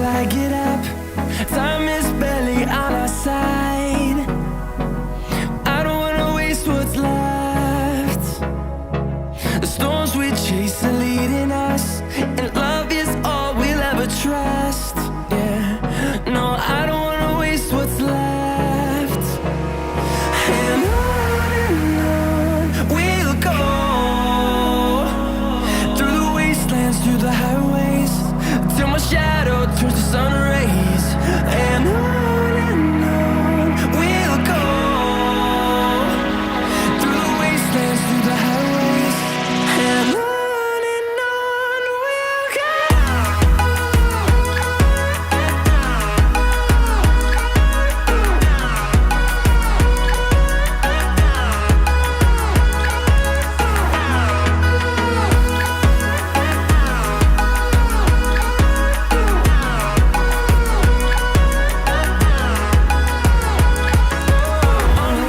I get up. Time is barely on our side. I don't wanna waste what's left. The storms we chase are leading us, and love is all we'll ever trust. Yeah, no, I don't wanna waste what's left. And on we'll go, through the wastelands, through the highways, till my shadow turns to sun rays. And on we'll go, through the wastelands, through the highways, and on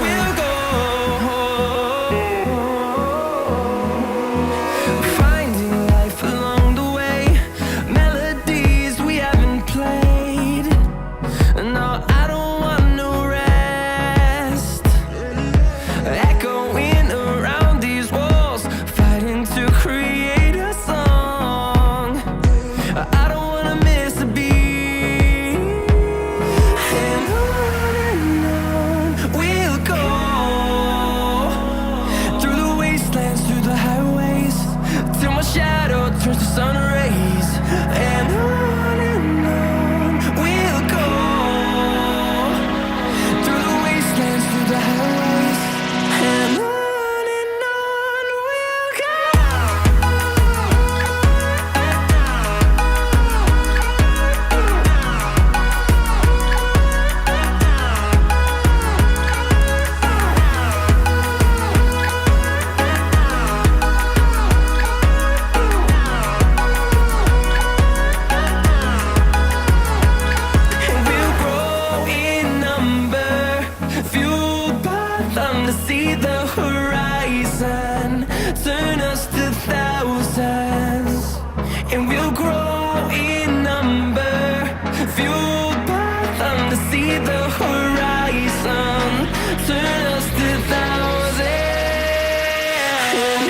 we'll go. Finding life along the way, melodies we haven't played. No, I don't want no rest. Echoing around these walls, fighting to create a song. I don't wanna miss a beat. And on we'll go, through the wastelands, through the highways, till my shadow turns to sun rays. And on we'll go, through the wastelands, through the highways, and on we'll go. And we'll grow in number, fueled by them to see the horizon, turn us to thousands. And we'll grow in number, fueled by them to see the horizon, turn us to thousands. And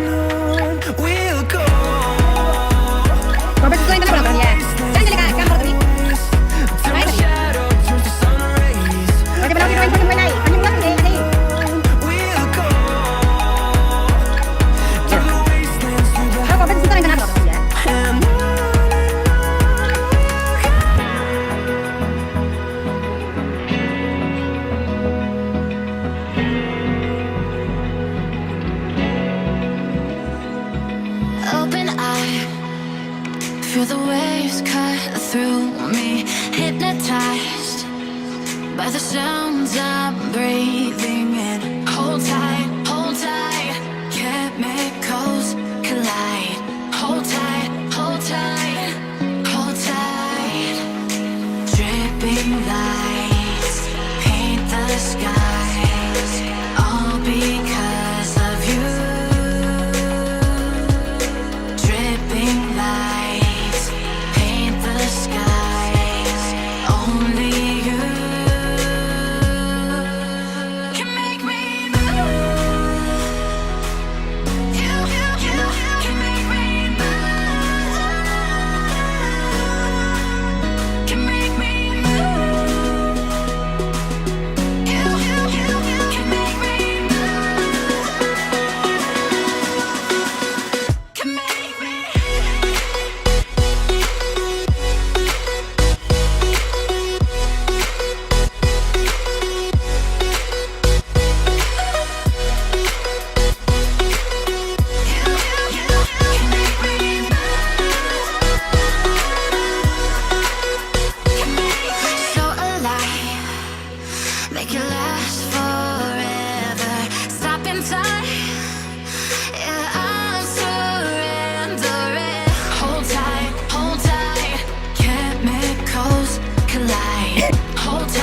on we'll go. Robert, sesuai mana belakangnya? Jangan jadi kak, kamu tadi. Till my shadow turns to sun rays. Oke, belakang kita main lagi. Kami buat deh, tadi. We'll go through the wastelands, through the Kalau Robert sesuai dengan apa belakangnya? and Open eye, feel the waves cut through me, hypnotized by the sounds I'm breathing in. Hold tight, chemicals collide. Hold tight, hold tight, hold tight. Dripping lights paint the skies, all because of you. Dripping lights paint the skies, only you can make me move. You can make me move. Can make me move. You can make me move. Can make me. So alive, make it last forever. Stop in time, yeah, I'm surrendering. Hold tight, chemicals collide. Hold tight.